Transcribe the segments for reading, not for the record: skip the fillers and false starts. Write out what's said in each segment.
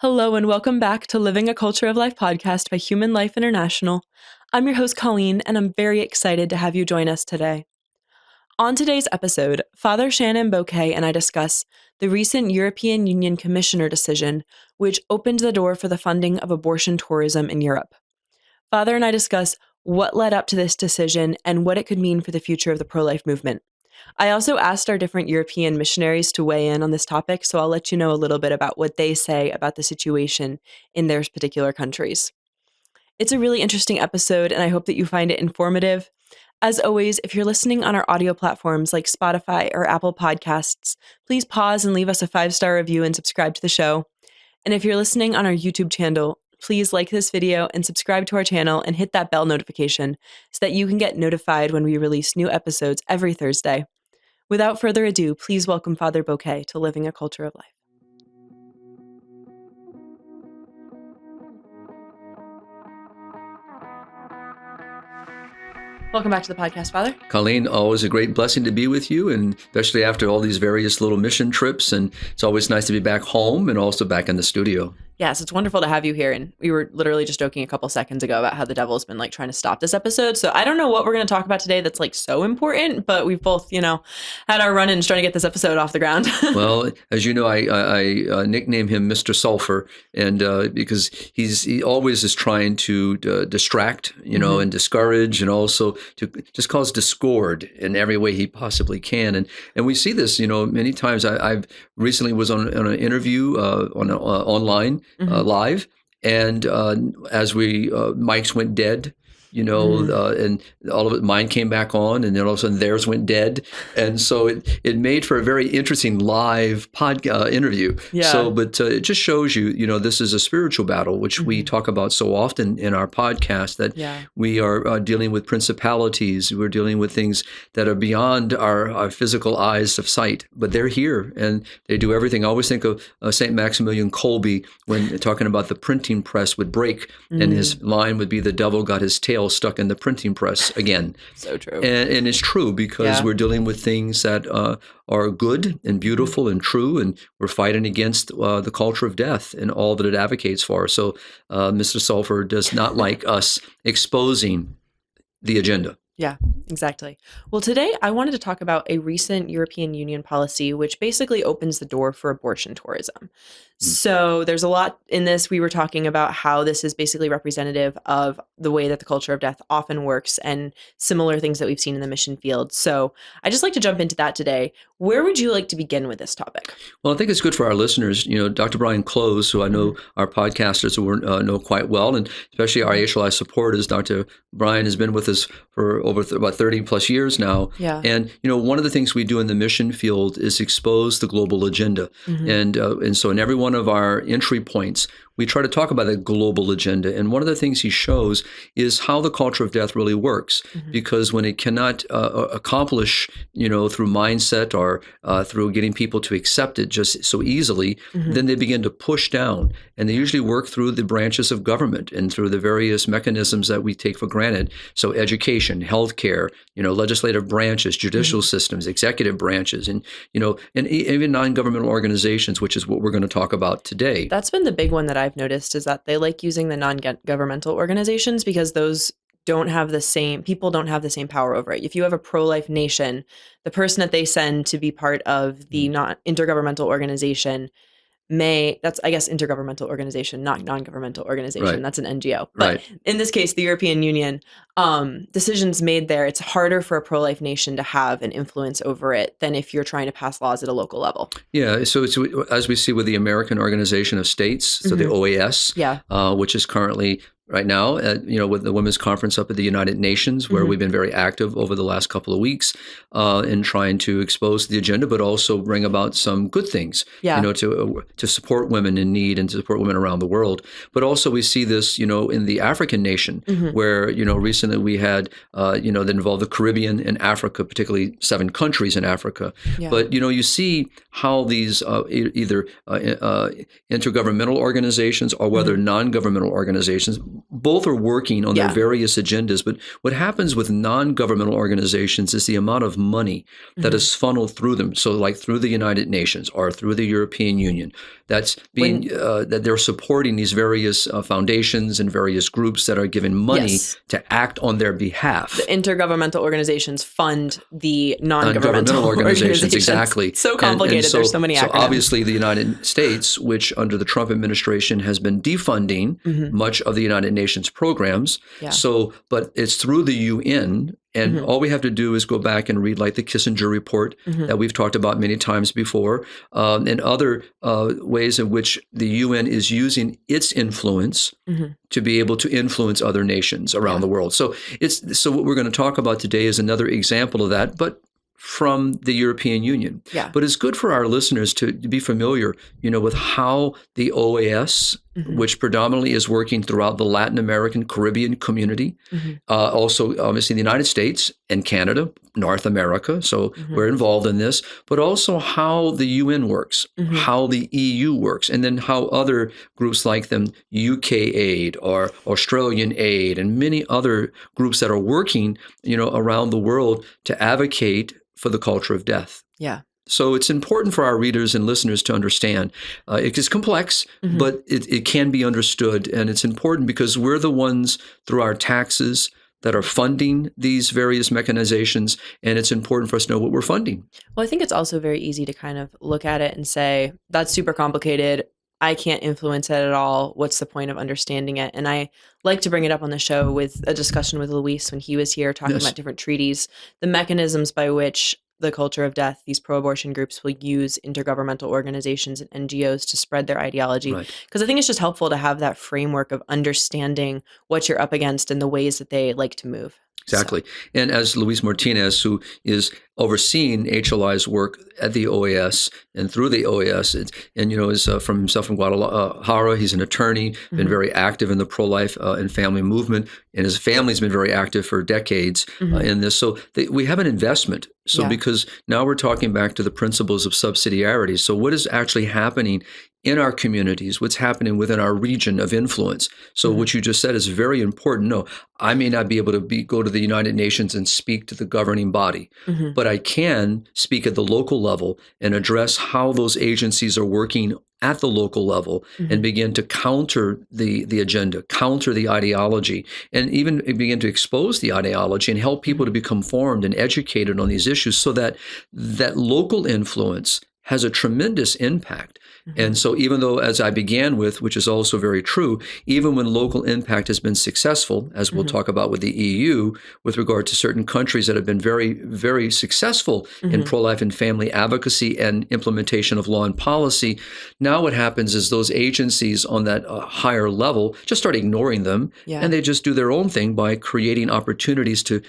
Hello and welcome back to Living a Culture of Life podcast by Human Life International. I'm your host, Colleen, and I'm very excited to have you join us today. On today's episode, Father Shenan Boquet and I discuss the recent European Union Commissioner decision, which opened the door for the funding of abortion tourism in Europe. Father and I discuss what led up to this decision and what it could mean for the future of the pro-life movement. I also asked our different European missionaries to weigh in on this topic, so I'll let you know a little bit about what they say about the situation in their particular countries. It's a really interesting episode, and I hope that you find it informative. As always, if you're listening on our audio platforms like Spotify or Apple Podcasts, please pause and leave us a 5-star review and subscribe to the show. And if you're listening on our YouTube channel, please like this video and subscribe to our channel and hit that bell notification so that you can get notified when we release new episodes every Thursday. Without further ado, please welcome Father Boquet to Living a Culture of Life. Welcome back to the podcast, Father. Colleen, always a great blessing to be with you, and especially after all these various little mission trips. And it's always nice to be back home and also back in the studio. Yes, it's wonderful to have you here. And we were literally just joking a couple seconds ago about how the devil's been trying to stop this episode. So I don't know what we're going to talk about today that's so important, but we've both, had our run-ins trying to get this episode off the ground. Well, as you know, I nickname him Mr. Sulfur, and because he always is trying to distract, and discourage, and also to just cause discord in every way he possibly can. And we see this, many times. I've recently was on an interview online. Live, and as mics went dead, and all of it, mine came back on, and then all of a sudden theirs went dead, and so it made for a very interesting live interview. Yeah. So, but it just shows you, this is a spiritual battle, which we talk about so often in our podcast, that we are dealing with principalities, we're dealing with things that are beyond our physical eyes of sight, but they're here, and they do everything. I always think of St. Maximilian Kolbe when talking about the printing press would break, and his line would be, "The devil got his tail stuck in the printing press again." So true. And it's true, because we're dealing with things that are good and beautiful and true, and we're fighting against the culture of death and all that it advocates for. So Mr. Sulfur does not like us exposing the agenda. Yeah, exactly. Well, today I wanted to talk about a recent European Union policy which basically opens the door for abortion tourism. So there's a lot in this. We were talking about how this is basically representative of the way that the culture of death often works and similar things that we've seen in the mission field. So I just like to jump into that today. Where would you like to begin with this topic? Well, I think it's good for our listeners. Dr. Brian Close, who I know our podcasters know quite well, and especially our HLI supporters. Dr. Brian has been with us for over about 30 plus years now. Yeah. And, one of the things we do in the mission field is expose the global agenda. And so in every one of our entry points, we try to talk about the global agenda. And one of the things he shows is how the culture of death really works. Because when it cannot accomplish, through mindset or through getting people to accept it just so easily, then they begin to push down. And they usually work through the branches of government and through the various mechanisms that we take for granted. So education, healthcare, legislative branches, judicial systems, executive branches, and even non-governmental organizations, which is what we're going to talk about today. That's been the big one that I've noticed, is that they like using the non-governmental organizations because those people don't have the same power over it. If you have a pro-life nation, the person that they send to be part of the intergovernmental organization that's, I guess, intergovernmental organization, not non-governmental organization. Right. That's an NGO. But in this case, the European Union, decisions made there, it's harder for a pro-life nation to have an influence over it than if you're trying to pass laws at a local level. Yeah. So it's, as we see with the American Organization of States, so the OAS, which is currently right now, with the Women's Conference up at the United Nations, where we've been very active over the last couple of weeks in trying to expose the agenda, but also bring about some good things, to support women in need and to support women around the world. But also we see this, in the African nation, where, recently we had, that involved the Caribbean and Africa, particularly 7 countries in Africa. Yeah. But, you see how these either intergovernmental organizations or whether non-governmental organizations, both are working on their various agendas. But what happens with non-governmental organizations is the amount of money that is funneled through them. So like through the United Nations or through the European Union, that's being that they're supporting these various foundations and various groups that are given money to act on their behalf. The intergovernmental organizations fund the non-governmental organizations. Exactly. It's so complicated. And there's so many acronyms. So obviously the United States, which under the Trump administration has been defunding much of the United Nations programs. So, but it's through the UN. And all we have to do is go back and read like the Kissinger report that we've talked about many times before, and other ways in which the UN is using its influence to be able to influence other nations around the world. So what we're going to talk about today is another example of that, but from the European Union. But it's good for our listeners to be familiar, with how the OAS, which predominantly is working throughout the Latin American, Caribbean community, also obviously the United States and Canada, North America, so we're involved in this, but also how the UN works, how the EU works, and then how other groups like them, UK Aid or Australian Aid, and many other groups that are working, around the world to advocate for the culture of death. So it's important for our readers and listeners to understand. It is complex, but it can be understood. And it's important because we're the ones through our taxes that are funding these various mechanizations. And it's important for us to know what we're funding. Well, I think it's also very easy to kind of look at it and say, that's super complicated. I can't influence it at all. What's the point of understanding it? And I like to bring it up on the show with a discussion with Luis when he was here talking about different treaties, the mechanisms by which the culture of death, these pro-abortion groups will use intergovernmental organizations and NGOs to spread their ideology. Because I think it's just helpful to have that framework of understanding what you're up against and the ways that they like to move. Exactly. And as Luis Martinez, who is overseeing HLI's work at the OAS and through the OAS, and is from himself from Guadalajara, he's an attorney, been very active in the pro-life and family movement, and his family's been very active for decades in this. So we have an investment. So because now we're talking back to the principles of subsidiarity. So what is actually happening in our communities, what's happening within our region of influence. So what you just said is very important. No, I may not be able to go to the United Nations and speak to the governing body, but I can speak at the local level and address how those agencies are working at the local level and begin to counter the agenda, counter the ideology, and even begin to expose the ideology and help people to become formed and educated on these issues so that that local influence has a tremendous impact. And so even though, as I began with, which is also very true, even when local impact has been successful, as we'll talk about with the EU, with regard to certain countries that have been very, very successful in pro-life and family advocacy and implementation of law and policy, now what happens is those agencies on that higher level just start ignoring them, and they just do their own thing by creating opportunities to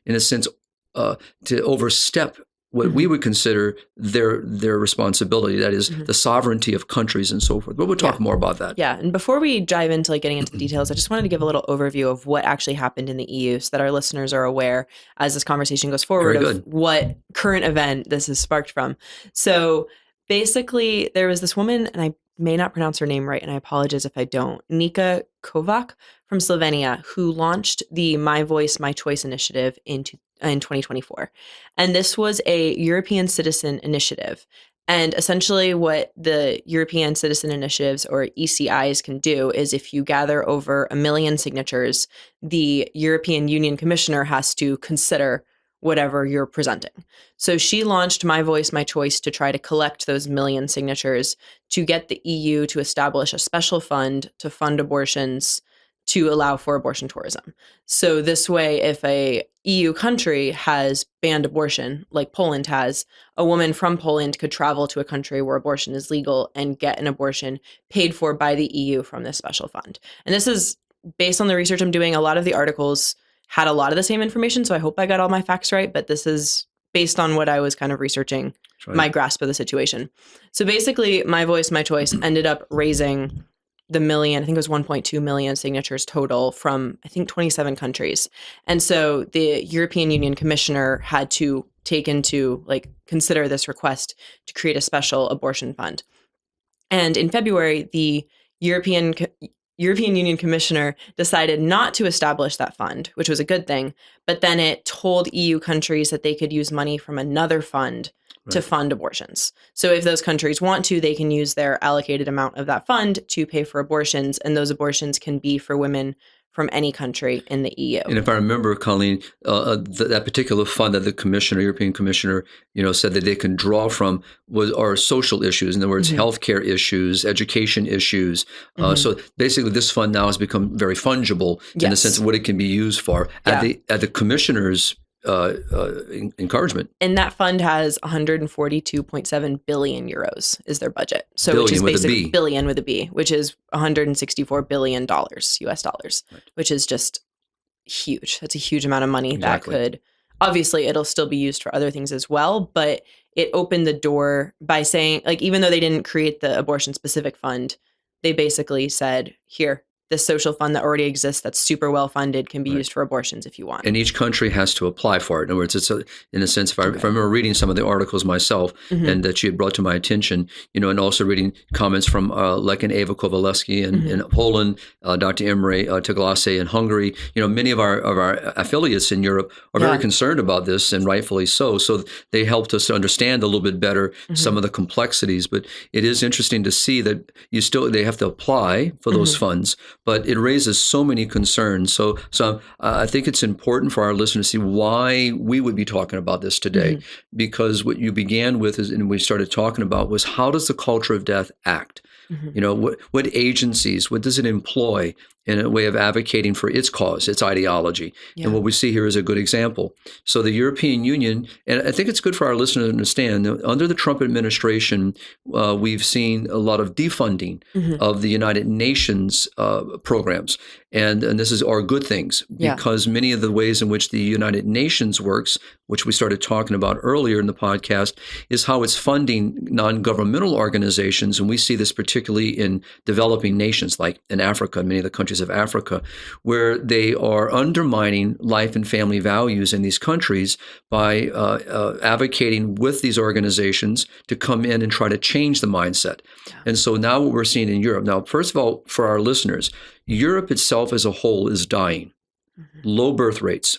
in a sense, to overstep what we would consider their responsibility, that is the sovereignty of countries and so forth. But we'll talk more about that. Yeah, and before we dive into getting into the details, I just wanted to give a little overview of what actually happened in the EU so that our listeners are aware as this conversation goes forward of what current event this is sparked from. So basically, there was this woman, and I may not pronounce her name right, and I apologize if I don't, Nika Kovac from Slovenia, who launched the My Voice, My Choice initiative in 2024. And this was a European citizen initiative. And essentially what the European citizen initiatives, or ECIs, can do is if you gather over 1 million signatures, the European Union commissioner has to consider whatever you're presenting. So she launched My Voice, My Choice to try to collect those 1 million signatures to get the EU to establish a special fund to fund abortions to allow for abortion tourism. So this way, if a EU country has banned abortion, like Poland has, a woman from Poland could travel to a country where abortion is legal and get an abortion paid for by the EU from this special fund. And this is based on the research I'm doing. A lot of the articles had a lot of the same information, so I hope I got all my facts right, but this is based on what I was kind of researching, my grasp of the situation. So basically, My Voice, My Choice ended up raising the million, I think it was 1.2 million signatures total from, I think, 27 countries. And so the European Union commissioner had to consider this request to create a special abortion fund. And in February, the European European Union commissioner decided not to establish that fund, which was a good thing, but then it told EU countries that they could use money from another fund to fund abortions. So if those countries want to, they can use their allocated amount of that fund to pay for abortions, and those abortions can be for women from any country in the EU. And if I remember, Colleen, that particular fund that the commissioner, European commissioner, said that they can draw from are social issues. In other words, healthcare issues, education issues. So basically, this fund now has become very fungible in the sense of what it can be used for at the commissioner's encouragement. And that fund has 142.7 billion euros is their budget. So billion which is with basically a B. Billion with a B, which is $164 billion US dollars, which is just huge. That's a huge amount of money that could, obviously it'll still be used for other things as well, but it opened the door by saying, like, even though they didn't create the abortion specific fund, they basically said, here, this social fund that already exists that's super well funded can be used for abortions if you want. And each country has to apply for it. In other words, it's in a sense, if I remember reading some of the articles myself and that you had brought to my attention, and also reading comments from Lek and Eva Kowalewski in Poland, Dr. Imre Teglase in Hungary. Many of our affiliates in Europe are very concerned about this, and rightfully so. So they helped us to understand a little bit better some of the complexities. But it is interesting to see that they have to apply for those funds. But it raises so many concerns. So I think it's important for our listeners to see why we would be talking about this today. Because what you began with and we started talking about was, how does the culture of death act? What agencies, what does it employ in a way of advocating for its cause, its ideology? And what we see here is a good example. So the European Union, and I think it's good for our listeners to understand, under the Trump administration, we've seen a lot of defunding of the United Nations programs. And this are good things, because many of the ways in which the United Nations works, which we started talking about earlier in the podcast, is how it's funding non-governmental organizations. And we see this particularly in developing nations, like in Africa, many of the countries of Africa, where they are undermining life and family values in these countries by advocating with these organizations to come in and try to change the mindset. And so now what we're seeing in Europe, now, first of all, for our listeners, Europe itself as a whole is dying. Low birth rates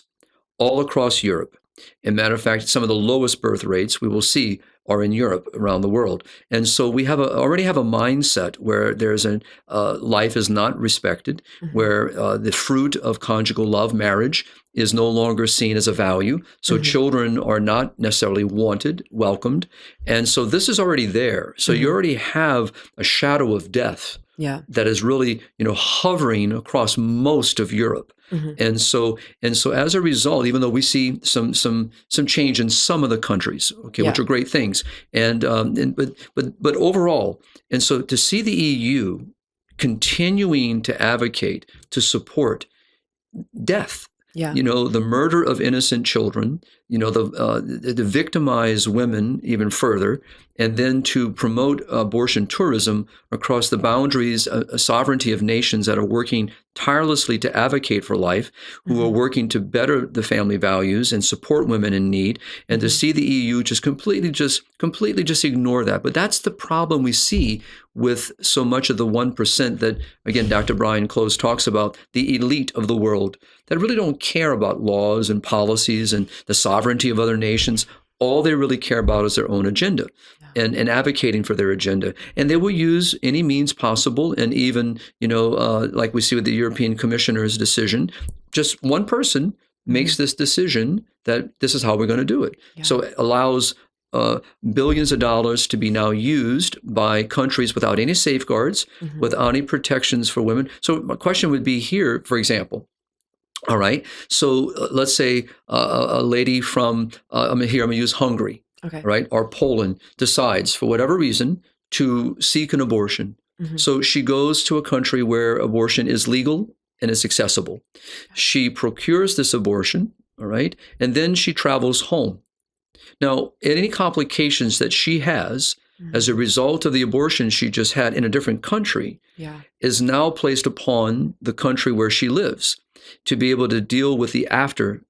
all across Europe. As a matter of fact, some of the lowest birth rates we will see are in Europe around the world. And so we already have a mindset where there's life is not respected, where the fruit of conjugal love, marriage, is no longer seen as a value. So children are not necessarily wanted, welcomed. And so this is already there. So you already have a shadow of death that is really, hovering across most of Europe. And so as a result, even though we see some change in some of the countries, which are great things, but overall, and so to see the EU continuing to advocate to support death, the murder of innocent children, the victimize women even further, and then to promote abortion tourism across the boundaries, a sovereignty of nations that are working tirelessly to advocate for life, who are working to better the family values and support women in need, and to see the EU completely ignore that. But that's the problem we see with so much of the 1% that, again, Dr. Brian Close talks about, the elite of the world, that really don't care about laws and policies and the sovereignty of other nations. All they really care about is their own agenda and advocating for their agenda. And they will use any means possible. And even, like we see with the European Commissioner's decision, just one person makes this decision that this is how we're going to do it. So it allows billions of dollars to be now used by countries without any safeguards, without any protections for women. So my question would be here, for example, all right. So let's say a lady from, I'm going to use Hungary, right, or Poland, decides for whatever reason to seek an abortion. So she goes to a country where abortion is legal and is accessible. She procures this abortion, all right, and then she travels home. Now, any complications that she has as a result of the abortion she just had in a different country is now placed upon the country where she lives to be able to deal with the after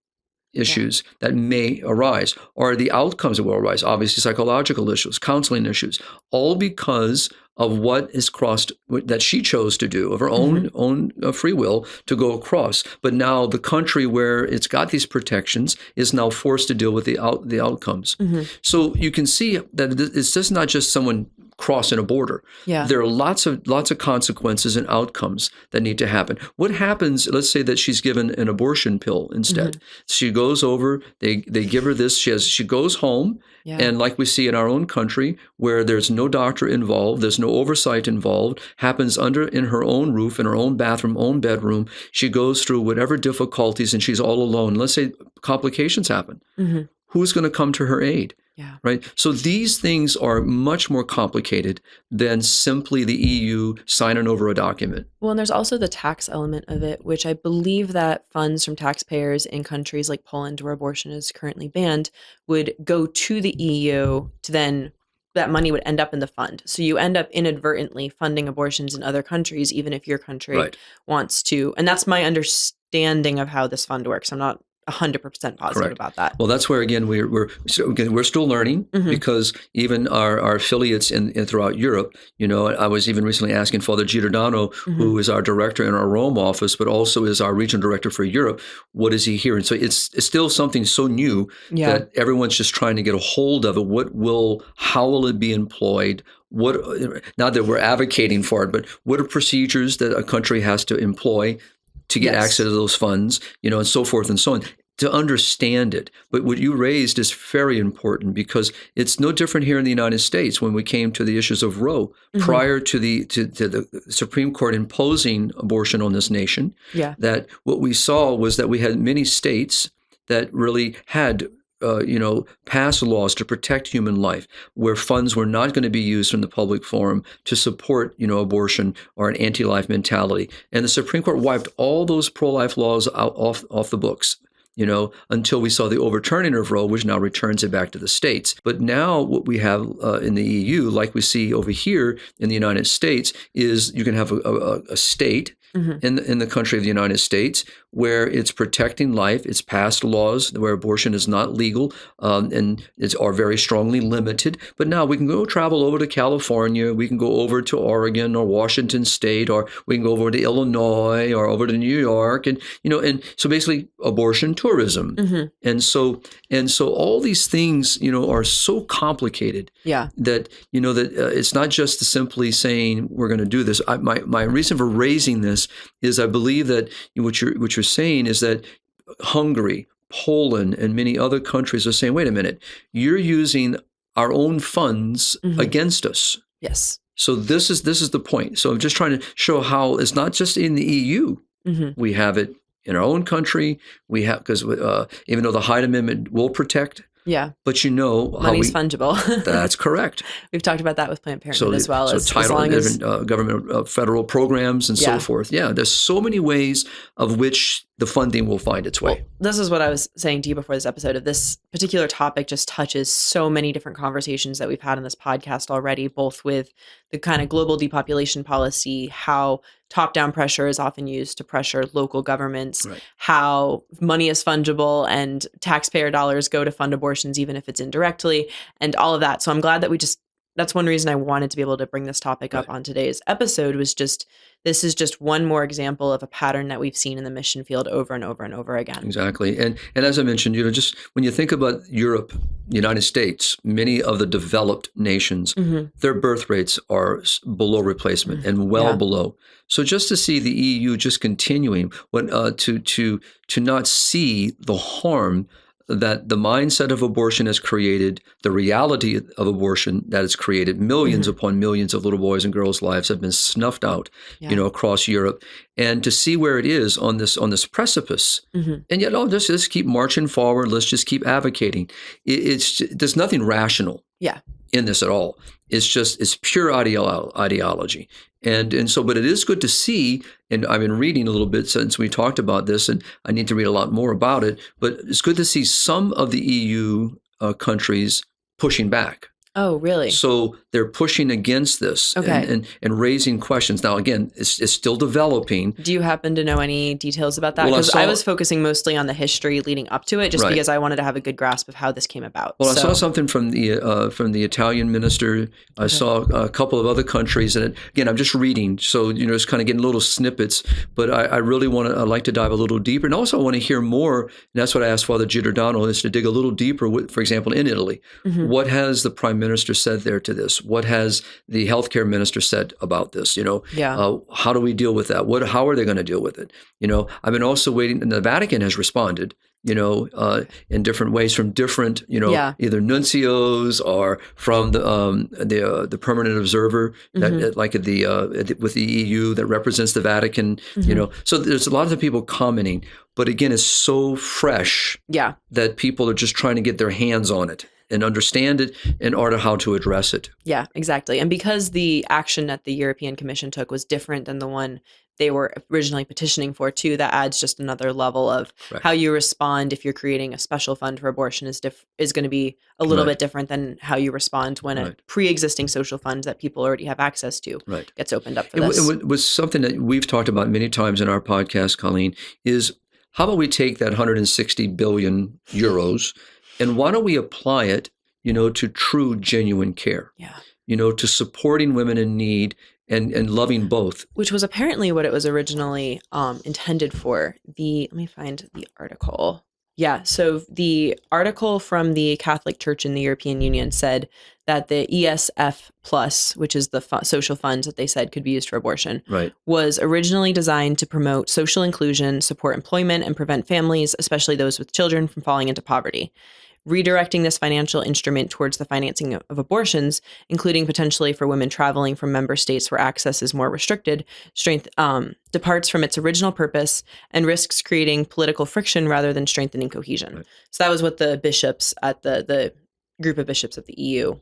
issues that may arise, or the outcomes that will arise, obviously psychological issues, counseling issues, all because of what is crossed that she chose to do of her own free will to go across. But now the country where it's got these protections is now forced to deal with the outcomes. So you can see that it's just not just someone crossing a border. There are lots of consequences and outcomes that need to happen. What happens? Let's say that she's given an abortion pill instead. She goes over. They give her this. She goes home. And like we see in our own country, where there's no doctor involved, there's no oversight involved, happens in her own roof, in her own bathroom, own bedroom. She goes through whatever difficulties, and she's all alone. Let's say complications happen. Who's going to come to her aid? Right. So these things are much more complicated than simply the EU signing over a document. Well, and there's also the tax element of it, which I believe that funds from taxpayers in countries like Poland, where abortion is currently banned, would go to the EU to then that money would end up in the fund. So you end up inadvertently funding abortions in other countries, even if your country wants to. And that's my understanding of how this fund works. I'm not 100% positive about that. Well, that's where again we're still learning because even our affiliates in throughout Europe. I was even recently asking Father Giordano, who is our director in our Rome office, but also is our regional director for Europe. What is he hearing? So it's still something so new that everyone's just trying to get a hold of it. How will it be employed? Not that we're advocating for it, but what are procedures that a country has to employ to get access to those funds, and so forth and so on, to understand it. But what you raised is very important because it's no different here in the United States when we came to the issues of Roe. Prior to the Supreme Court imposing abortion on this nation, that what we saw was that we had many states that really had pass laws to protect human life, where funds were not going to be used in the public forum to support, abortion or an anti-life mentality. And the Supreme Court wiped all those pro-life laws off the books, until we saw the overturning of Roe, which now returns it back to the states. But now what we have in the EU, like we see over here in the United States, is you can have a state in the country of the United States where it's protecting life. It's passed laws where abortion is not legal and are very strongly limited. But now we can go travel over to California. We can go over to Oregon or Washington State, or we can go over to Illinois or over to New York, and so basically abortion tourism. And so all these things are so complicated that it's not just simply saying we're going to do this. My reason for raising this is I believe that what you're saying is that Hungary, Poland, and many other countries are saying, wait a minute, you're using our own funds against us. Yes. So this is the point. So I'm just trying to show how it's not just in the EU. We have it in our own country. We have, because even though the Hyde Amendment will protect, but money's fungible. That's correct. We've talked about that with Planned Parenthood as well. So government federal programs and so forth. Yeah, there's so many ways of which the funding will find its way. Well, this is what I was saying to you before this episode. Of this particular topic just touches so many different conversations that we've had on this podcast already, both with the kind of global depopulation policy, how top-down pressure is often used to pressure local governments, how money is fungible and taxpayer dollars go to fund abortions, even if it's indirectly, and all of that. So I'm glad that that's one reason I wanted to be able to bring this topic up on today's episode, was just, this is just one more example of a pattern that we've seen in the mission field over and over and over again. Exactly. And as I mentioned, just when you think about Europe, United States, many of the developed nations, their birth rates are below replacement and well below. So just to see the EU just continuing to not see the harm that the mindset of abortion has created, the reality of abortion that has created, millions upon millions of little boys and girls' lives have been snuffed out, across Europe, and to see where it is on this precipice, and yet, let's keep marching forward. Let's just keep advocating. There's nothing rational in this at all. It's pure ideology. And so, but it is good to see, and I've been reading a little bit since we talked about this, and I need to read a lot more about it, but it's good to see some of the EU countries pushing back. Oh, really? So they're pushing against this and raising questions. Now, again, it's still developing. Do you happen to know any details about that? Well, Because I was focusing mostly on the history leading up to it, just Right. because I wanted to have a good grasp of how this came about. Well, I saw something from the Italian minister. I saw a couple of other countries, and again, I'm just reading, so just kind of getting little snippets. But I really I'd like to dive a little deeper, and also I want to hear more. And that's what I asked Father Giordano, is to dig a little deeper. For example, in Italy, what has the prime minister said there to this? What has the healthcare minister said about this? How do we deal with that? How are they going to deal with it? I've been also waiting, and the Vatican has responded, in different ways from different, either nuncios or from the permanent observer that, like with the EU that represents the Vatican. So there's a lot of people commenting, but again, it's so fresh that people are just trying to get their hands on it and understand it in order how to address it. Yeah, exactly. And because the action that the European Commission took was different than the one they were originally petitioning for too, that adds just another level of how you respond if you're creating a special fund for abortion is going to be a little bit different than how you respond when a pre-existing social fund that people already have access to gets opened up for this. It was something that we've talked about many times in our podcast, Colleen, is how about we take that 160 billion euros and why don't we apply it, to true, genuine care, to supporting women in need and loving both. Which was apparently what it was originally intended for. Let me find the article. Yeah, so the article from the Catholic Church in the European Union said that the ESF Plus, which is the social fund that they said could be used for abortion, was originally designed to promote social inclusion, support employment, and prevent families, especially those with children, from falling into poverty. Redirecting this financial instrument towards the financing of abortions, including potentially for women traveling from member states where access is more restricted, departs from its original purpose and risks creating political friction rather than strengthening cohesion. So that was what the bishops at the group of bishops at the EU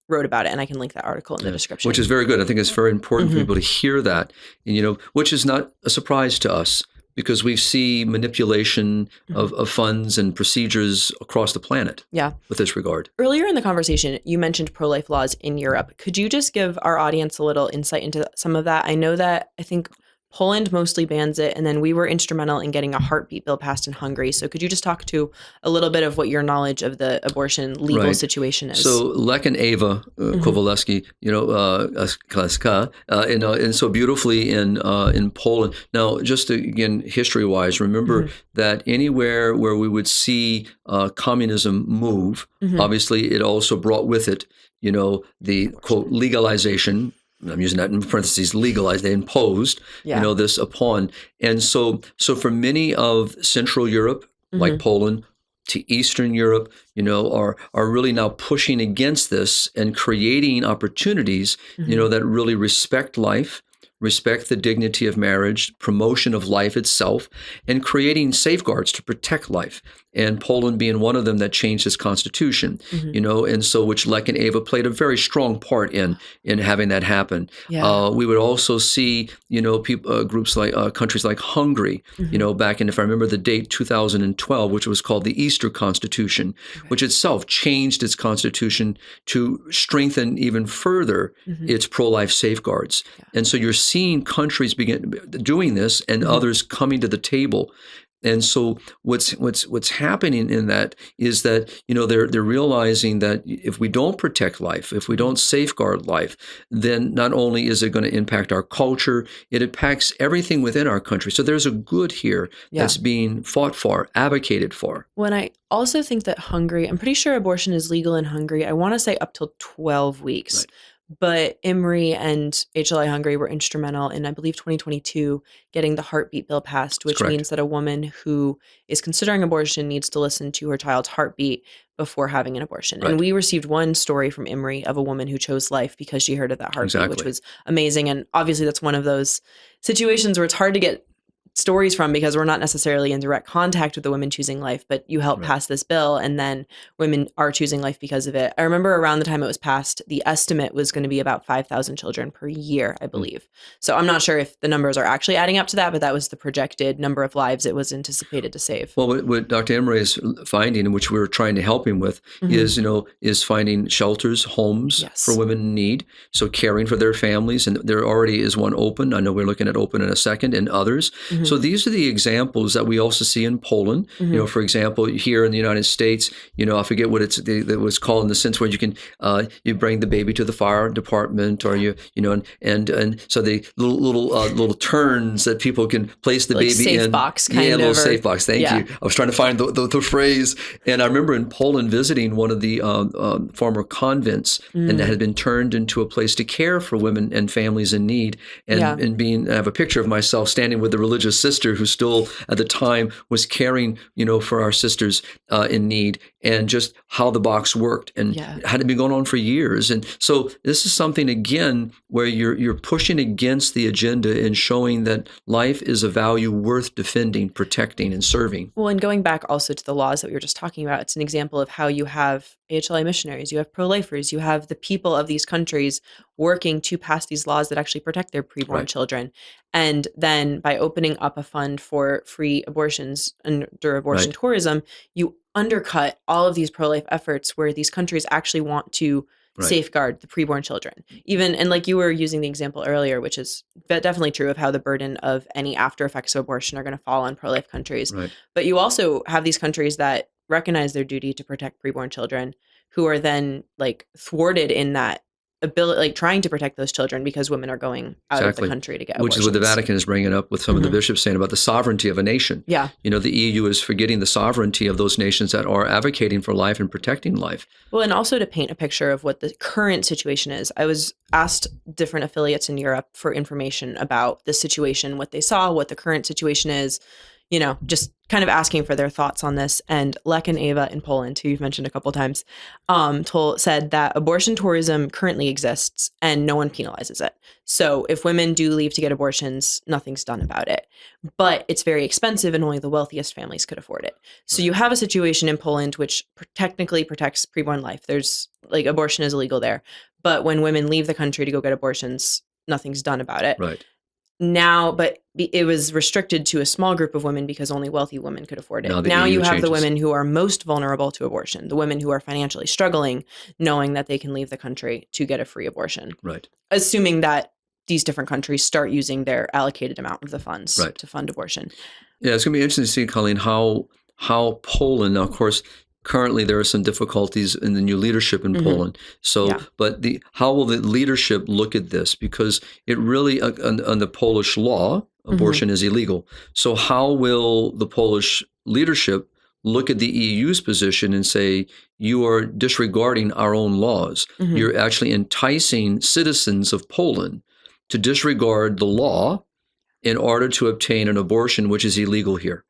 wrote about it, and I can link that article in the description. Which is very good. I think it's very important for people to hear that, and, which is not a surprise to us, because we see manipulation of funds and procedures across the planet with this regard. Earlier in the conversation, you mentioned pro-life laws in Europe. Could you just give our audience a little insight into some of that? I know that I think Poland mostly bans it, and then we were instrumental in getting a heartbeat bill passed in Hungary. So could you just talk to a little bit of what your knowledge of the abortion legal situation is? So Lech and Eva Kowalewski, Klaska, and so beautifully in Poland. Now, just again, history-wise, remember that anywhere where we would see communism move, obviously it also brought with it, the quote legalization. I'm using that in parentheses, legalized, they imposed, this upon. And so for many of Central Europe, like Poland, to Eastern Europe, are really now pushing against this and creating opportunities, that really respect life, respect the dignity of marriage, promotion of life itself, and creating safeguards to protect life. And Poland being one of them that changed its constitution, and so which Lech and Eva played a very strong part in having that happen. We would also see, groups like countries like Hungary, back in, if I remember the date, 2012, which was called the Easter Constitution, which itself changed its constitution to strengthen even further its pro-life safeguards. And so you're seeing countries begin doing this and others coming to the table. And so what's happening in that is that, they're realizing that if we don't protect life, if we don't safeguard life, then not only is it going to impact our culture, it impacts everything within our country. So there's a good here that's being fought for, advocated for. When I also think that Hungary, I'm pretty sure abortion is legal in Hungary. I want to say up till 12 weeks. Right. But IMRI and HLI Hungary were instrumental in, I believe, 2022, getting the heartbeat bill passed, which means that a woman who is considering abortion needs to listen to her child's heartbeat before having an abortion. And we received one story from IMRI of a woman who chose life because she heard of that heartbeat, which was amazing. And obviously that's one of those situations where it's hard to get stories from, because we're not necessarily in direct contact with the women choosing life, but you helped pass this bill, and then women are choosing life because of it. I remember around the time it was passed, the estimate was going to be about 5,000 children per year, I believe. So I'm not sure if the numbers are actually adding up to that, but that was the projected number of lives it was anticipated to save. Well, what Dr. Emery is finding, and which we were trying to help him with, is finding shelters, homes for women in need. So caring for their families, and there already is one open. I know we're looking at open in a second, and others. So these are the examples that we also see in Poland. For example, here in the United States, I forget what it was called, in the sense where you can you bring the baby to the fire department, or and so the little turns that people can place the baby safe in. Box kind of. Yeah, a little safe box. Thank you. I was trying to find the phrase, and I remember in Poland visiting one of the former convents, and that had been turned into a place to care for women and families in need, and I have a picture of myself standing with the religious sister who still at the time was caring, for our sisters in need, and just how the box worked, and had been going on for years. And so this is something, again, where you're pushing against the agenda and showing that life is a value worth defending, protecting, and serving. Well, and going back also to the laws that we were just talking about, it's an example of how you have AHLI missionaries, you have pro-lifers, you have the people of these countries working to pass these laws that actually protect their preborn children. And then by opening up a fund for free abortions under abortion tourism, you undercut all of these pro-life efforts where these countries actually want to safeguard the preborn children. Even, and like you were using the example earlier, which is definitely true of how the burden of any after effects of abortion are going to fall on pro-life countries. But you also have these countries that recognize their duty to protect preborn children, who are then thwarted in that ability, trying to protect those children because women are going out of the country to get abortions. Which is what the Vatican is bringing up with some of the bishops saying about the sovereignty of a nation. The EU is forgetting the sovereignty of those nations that are advocating for life and protecting life. Well, and also to paint a picture of what the current situation is. I was asked different affiliates in Europe for information about the situation, what they saw, what the current situation is, just kind of asking for their thoughts on this. And Lek and Ava in Poland, who you've mentioned a couple times, said that abortion tourism currently exists and no one penalizes it. So if women do leave to get abortions, nothing's done about it. But it's very expensive and only the wealthiest families could afford it. So you have a situation in Poland which technically protects preborn life. There's abortion is illegal there. But when women leave the country to go get abortions, nothing's done about it. Now, but it was restricted to a small group of women because only wealthy women could afford it. Now you have the women who are most vulnerable to abortion, the women who are financially struggling, knowing that they can leave the country to get a free abortion. Assuming that these different countries start using their allocated amount of the funds to fund abortion. Yeah, it's going to be interesting to see, Colleen, how Poland, now, of course, currently, there are some difficulties in the new leadership in Poland. So, but how will the leadership look at this? Because it really, on the Polish law, abortion is illegal. So how will the Polish leadership look at the EU's position and say, you are disregarding our own laws? You're actually enticing citizens of Poland to disregard the law in order to obtain an abortion, which is illegal here.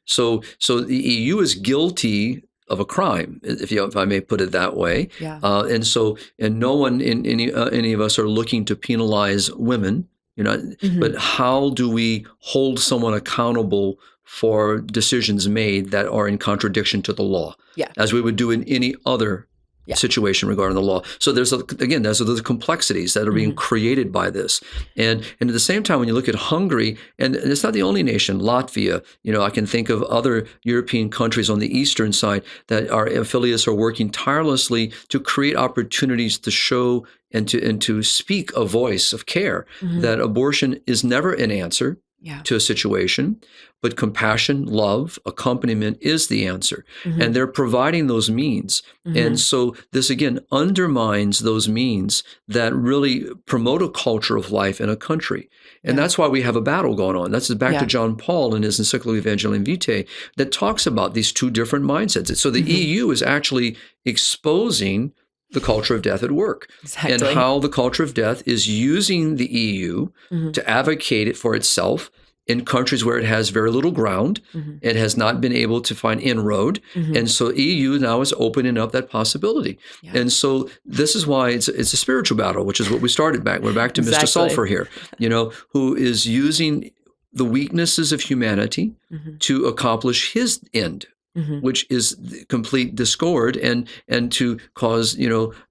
So the EU is guilty of a crime, if I may put it that way. And no one in any of us are looking to penalize women, but how do we hold someone accountable for decisions made that are in contradiction to the law, as we would do in any other situation regarding the law? So there's those complexities that are being created by this. And at the same time, when you look at Hungary, and it's not the only nation, Latvia, I can think of other European countries on the eastern side that our affiliates are working tirelessly to create opportunities to show and to speak a voice of care, that abortion is never an answer to a situation, but compassion, love, accompaniment is the answer. And they're providing those means. And so this, again, undermines those means that really promote a culture of life in a country. And that's why we have a battle going on. That's back to John Paul in his encyclical Evangelium Vitae that talks about these two different mindsets. So the EU is actually exposing the culture of death at work, and how the culture of death is using the EU to advocate it for itself in countries where it has very little ground. It has not been able to find inroad. And so EU now is opening up that possibility. And so this is why it's a spiritual battle, which is what we started back. We're back to Mr. Sulfur here, who is using the weaknesses of humanity to accomplish his end, which is complete discord and to cause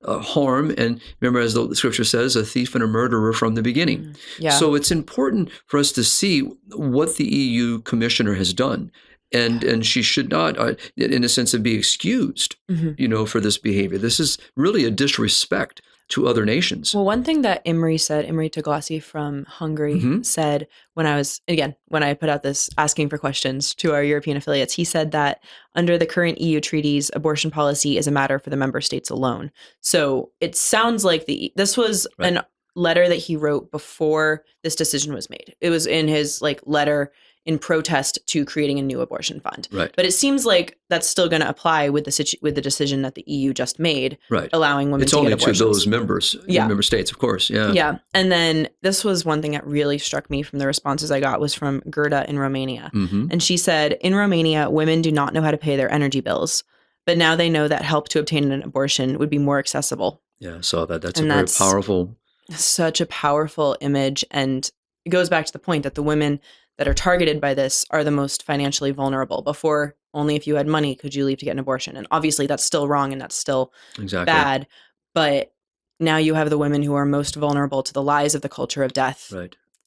harm. And remember, as the scripture says, a thief and a murderer from the beginning. So it's important for us to see what the EU commissioner has done. And she should not, in a sense, be excused, for this behavior. This is really a disrespect to other nations. Well, one thing that Imre Taglasi from Hungary said when I put out this asking for questions to our European affiliates, he said that under the current EU treaties, abortion policy is a matter for the member states alone. So it sounds like this was a letter that he wrote before this decision was made. It was in his letter in protest to creating a new abortion fund. Right. But it seems like that's still going to apply with the decision that the EU just made, allowing women to get abortions. It's only to those member states, of course. Yeah. Yeah. And then this was one thing that really struck me from the responses I got was from Gerda in Romania. And she said, in Romania, women do not know how to pay their energy bills, but now they know that help to obtain an abortion would be more accessible. Yeah, I saw that. That's powerful. Such a powerful image. And it goes back to the point that the women that are targeted by this are the most financially vulnerable. Before, only if you had money could you leave to get an abortion. And obviously that's still wrong and that's still bad. But now you have the women who are most vulnerable to the lies of the culture of death,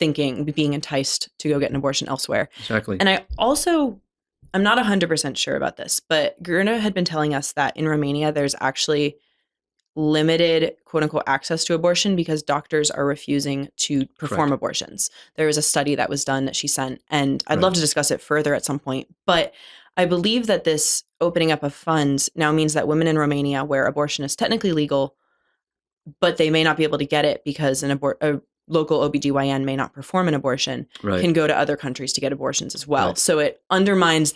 being enticed to go get an abortion elsewhere. Exactly. And I'm not 100% sure about this, but Gerda had been telling us that in Romania, there's actually limited quote unquote access to abortion because doctors are refusing to perform abortions. There was a study that was done that she sent, and I'd love to discuss it further at some point. But I believe that this opening up of funds now means that women in Romania, where abortion is technically legal, but they may not be able to get it because a local OBGYN may not perform an abortion, can go to other countries to get abortions as well. So it undermines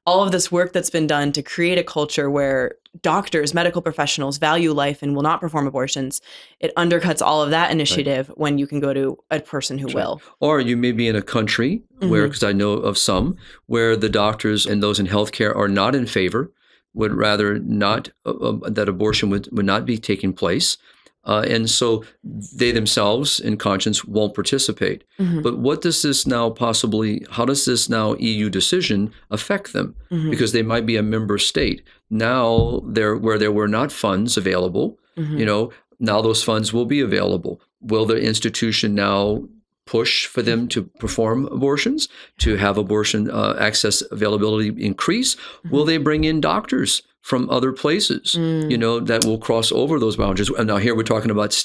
all of this work that's been done to create a culture where doctors, medical professionals value life and will not perform abortions. It undercuts all of that initiative when you can go to a person who will. Or you may be in a country where, because I know of some, where the doctors and those in healthcare are not in favor, would rather not, that abortion would not be taking place. And so they themselves in conscience won't participate. But what does this now how does this now EU decision affect them? Because they might be a member state. Now where there were not funds available, now those funds will be available. Will the institution now push for them to perform abortions, to have abortion access availability increase? Will they bring in doctors from other places, that will cross over those boundaries? And now here we're talking about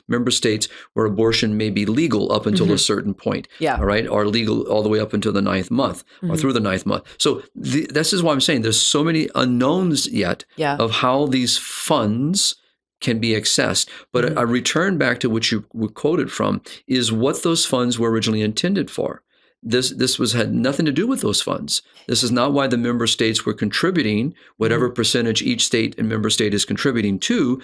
member states where abortion may be legal up until a certain point, all right, or legal all the way up until the 9th month or through the 9th month. So this is why I'm saying there's so many unknowns yet of how these funds can be accessed. But I return back to what you were quoted from, is what those funds were originally intended for. This had nothing to do with those funds. This is not why the member states were contributing whatever percentage each state and member state is contributing to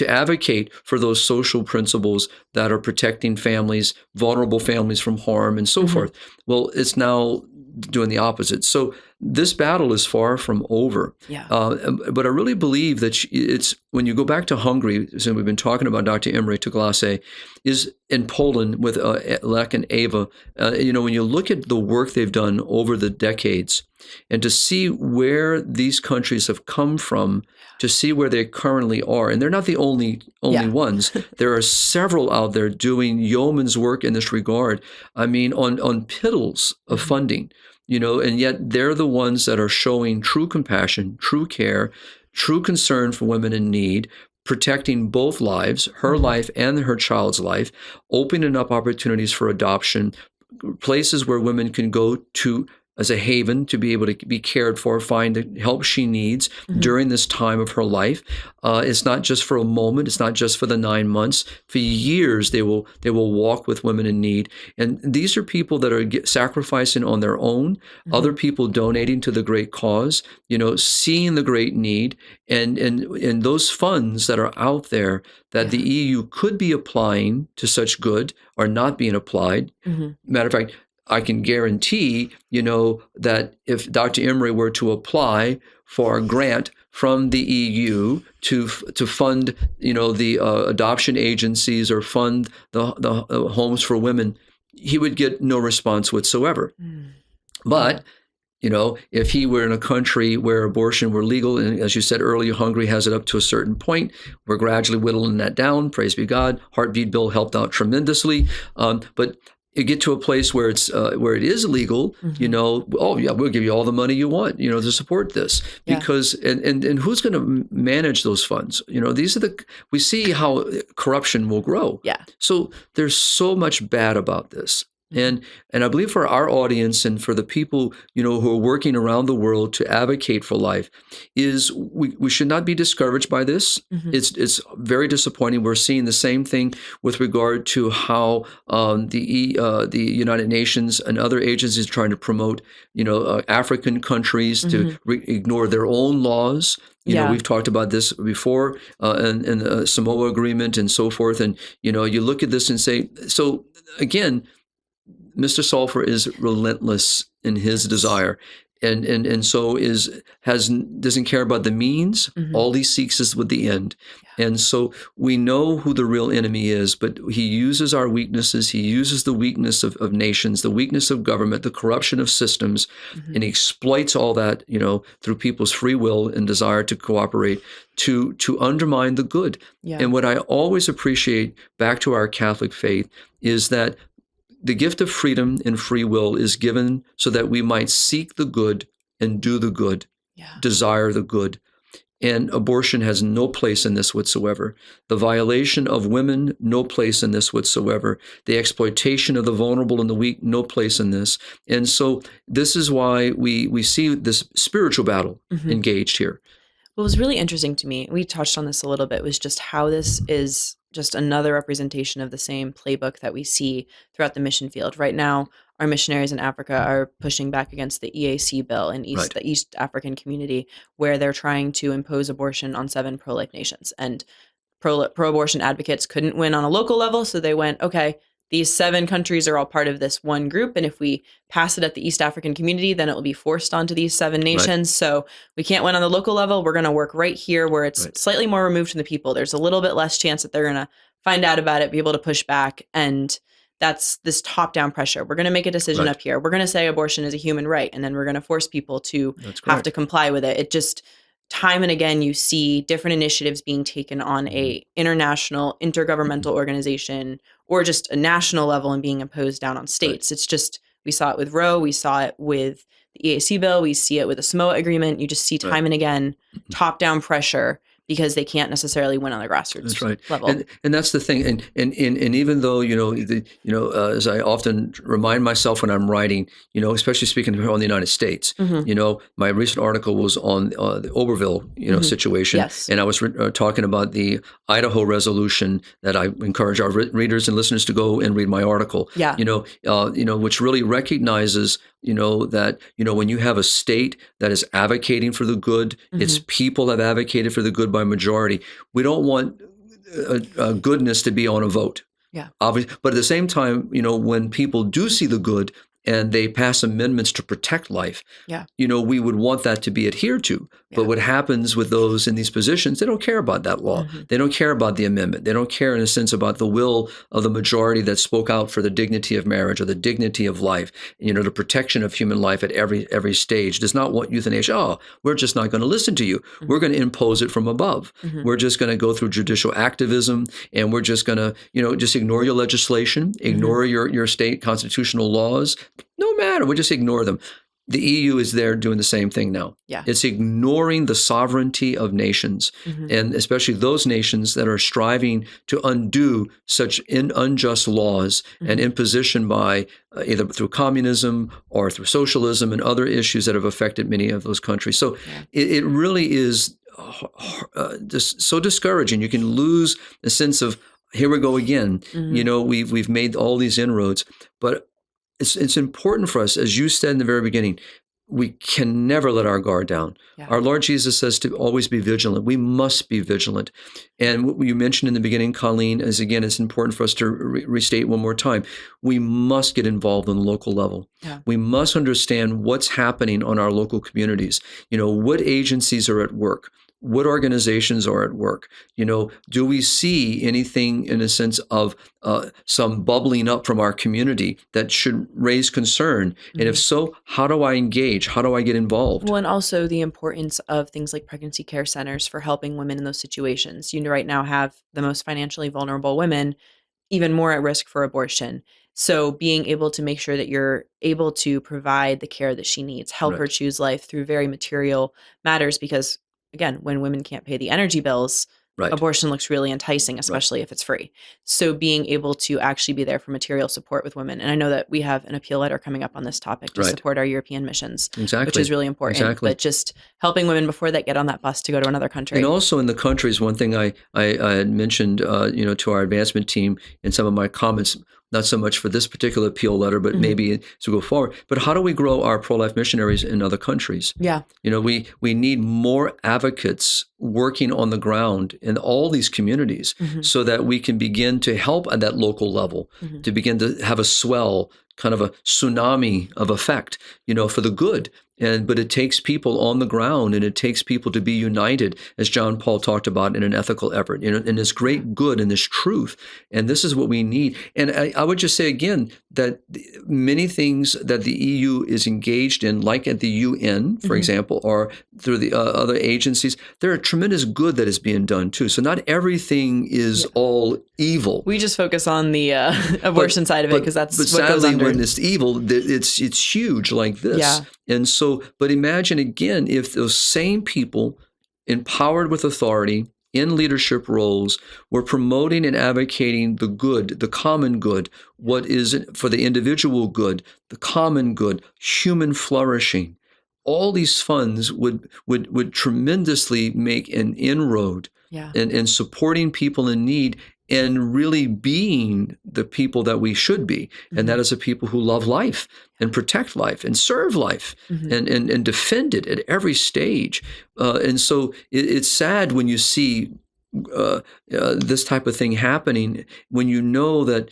advocate for those social principles that are protecting families, vulnerable families from harm and so forth. Well, it's now doing the opposite. So this battle is far from over. But I really believe that it's, when you go back to Hungary, so we've been talking about Dr. Imre Taglasi, is in Poland with Lech and Ava, when you look at the work they've done over the decades and to see where these countries have come from, to see where they currently are. And they're not the only ones. There are several out there doing yeoman's work in this regard. I mean, on piddles of funding, and yet they're the ones that are showing true compassion, true care, true concern for women in need, protecting both lives, her life and her child's life, opening up opportunities for adoption, places where women can go to as a haven to be able to be cared for, find the help she needs during this time of her life. It's not just for a moment. It's not just for the 9 months. For years, they will walk with women in need. And these are people that are sacrificing on their own, other people donating to the great cause, seeing the great need. And those funds that are out there that the EU could be applying to such good are not being applied. Matter of fact, I can guarantee, that if Dr. Imre were to apply for a grant from the EU to fund, the adoption agencies or fund the homes for women, he would get no response whatsoever. But if he were in a country where abortion were legal, and as you said earlier, Hungary has it up to a certain point, we're gradually whittling that down. Praise be God. Heartbeat bill helped out tremendously. But you get to a place where it is legal, oh yeah, we'll give you all the money you want, to support this, because and who's going to manage those funds? We see how corruption will grow. Yeah. So there's so much bad about this. And I believe for our audience and for the people, who are working around the world to advocate for life, is we should not be discouraged by this. It's very disappointing. We're seeing the same thing with regard to how the United Nations and other agencies are trying to promote, African countries to ignore their own laws. We've talked about this before, and the Samoa Agreement and so forth. And, you look at this and say, so again, Mr. Sulfur is relentless in his desire, and so doesn't care about the means. All he seeks is with the end. And so we know who the real enemy is, but he uses our weaknesses. He uses the weakness of nations, the weakness of government, the corruption of systems, and he exploits all that, through people's free will and desire to cooperate to undermine the good. And what I always appreciate, back to our Catholic faith, is that the gift of freedom and free will is given so that we might seek the good and do the good, desire the good. And abortion has no place in this whatsoever. The violation of women, no place in this whatsoever. The exploitation of the vulnerable and the weak, no place in this. And so this is why we see this spiritual battle engaged here. What was really interesting to me, we touched on this a little bit, was just how this is just another representation of the same playbook that we see throughout the mission field. Right now, our missionaries in Africa are pushing back against the EAC bill in the East African community, where they're trying to impose abortion on 7 pro-life nations. And pro-abortion advocates couldn't win on a local level, so they went, okay, these 7 countries are all part of this one group, and if we pass it at the East African community, then it will be forced onto these 7 nations. So we can't win on the local level. We're going to work right here where it's slightly more removed from the people. There's a little bit less chance that they're going to find out about it, be able to push back, and that's this top-down pressure. We're going to make a decision up here. We're going to say abortion is a human right, and then we're going to force people to have to comply with it. It just, time and again, you see different initiatives being taken on a international, intergovernmental organization or just a national level and being imposed down on states. It's just, we saw it with Roe, we saw it with the EAC bill, we see it with the Samoa Agreement. You just see time and again top-down pressure because they can't necessarily win on the grassroots level. And that's the thing. And even though, as I often remind myself when I'm writing, especially speaking here on the United States, my recent article was on the Oberville, situation. Yes. And I was talking about the Idaho resolution that I encourage our readers and listeners to go and read my article. Yeah. Which really recognizes, that, when you have a state that is advocating for the good, its people have advocated for the good by majority. We don't want goodness to be on a vote. Yeah. Obviously, but at the same time, when people do see the good and they pass amendments to protect life, we would want that to be adhered to. But what happens with those in these positions, they don't care about that law. They don't care about the amendment. They don't care, in a sense, about the will of the majority that spoke out for the dignity of marriage or the dignity of life, the protection of human life at every stage. Does not want euthanasia. Oh, we're just not going to listen to you. We're going to impose it from above. We're just going to go through judicial activism, and we're just going to, just ignore your legislation, ignore your state constitutional laws. No matter, we just ignore them. The EU is there doing the same thing now. Yeah. It's ignoring the sovereignty of nations, and especially those nations that are striving to undo such unjust laws and imposition by either through communism or through socialism and other issues that have affected many of those countries. So it really is just so discouraging. You can lose a sense of, here we go again. We've made all these inroads, but it's important for us, as you said in the very beginning, we can never let our guard down. Yeah. Our Lord Jesus says to always be vigilant. We must be vigilant. And what you mentioned in the beginning, Colleen, is again, it's important for us to restate one more time. We must get involved on the local level. Yeah. We must understand what's happening on our local communities. What agencies are at work. What organizations are at work? Do we see anything in a sense of some bubbling up from our community that should raise concern? Mm-hmm. And if so, how do I engage? How do I get involved? Well, and also the importance of things like pregnancy care centers for helping women in those situations. You right now have the most financially vulnerable women even more at risk for abortion. So being able to make sure that you're able to provide the care that she needs, help her choose life through very material matters, because again, when women can't pay the energy bills, abortion looks really enticing, especially if it's free. So being able to actually be there for material support with women. And I know that we have an appeal letter coming up on this topic to support our European missions, which is really important. But just helping women before they get on that bus to go to another country. And also in the countries, one thing I had mentioned, to our advancement team in some of my comments, not so much for this particular appeal letter, but maybe as we go forward. But how do we grow our pro-life missionaries in other countries? Yeah. We need more advocates working on the ground in all these communities so that we can begin to help at that local level, to begin to have a swell, kind of a tsunami of effect, for the good. But it takes people on the ground, and it takes people to be united, as John Paul talked about, in an ethical effort, in this great good and this truth. And this is what we need. And I would just say again that many things that the EU is engaged in, like at the UN, for example, or through the other agencies, there are tremendous good that is being done too. So not everything is all evil. We just focus on the abortion side of it because that's what sadly, goes under. When it's evil, it's huge like this. Yeah. And so, but imagine again, if those same people empowered with authority in leadership roles were promoting and advocating the good, the common good, what is for the individual good, the common good, human flourishing, all these funds would tremendously make an inroad in supporting people in need and really being the people that we should be. And that is a people who love life and protect life and serve life and defend it at every stage. And so it's sad when you see this type of thing happening, when you know that,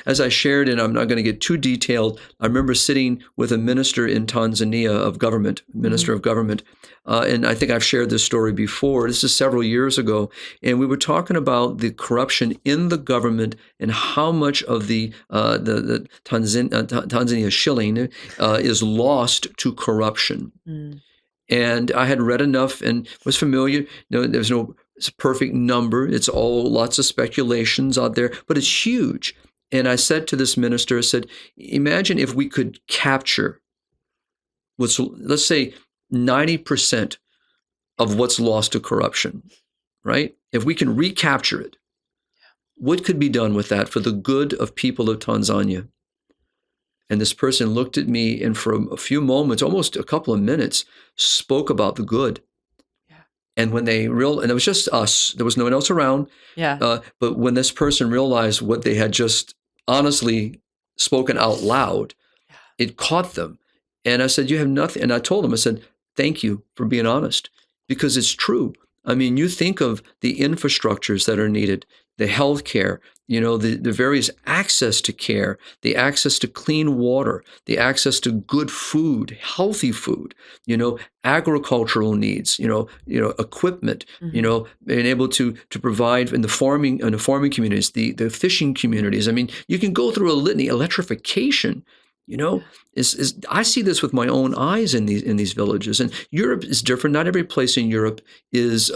as I shared, and I'm not going to get too detailed, I remember sitting with a minister in Tanzania of government, minister of government, and I think I've shared this story before. This is several years ago, and we were talking about the corruption in the government and how much of the Tanzania shilling is lost to corruption. And I had read enough and was familiar. There's no perfect number. It's all lots of speculations out there, but it's huge. And I said to this minister, I said, imagine if we could capture let's say 90% of what's lost to corruption, right? If we can recapture it, what could be done with that for the good of people of Tanzania? And this person looked at me and for a few moments, almost a couple of minutes, spoke about the good. And when and it was just us, there was no one else around. But when this person realized what they had just honestly spoken out loud, it caught them. And I said, you have nothing. And I told him, I said, thank you for being honest, because it's true. I mean, you think of the infrastructures that are needed, the healthcare, the various access to care, the access to clean water, the access to good food, healthy food, agricultural needs, equipment, being able to provide in the farming communities, the fishing communities. I mean, you can go through a litany, electrification. I see this with my own eyes in these villages. And Europe is different. Not every place in Europe is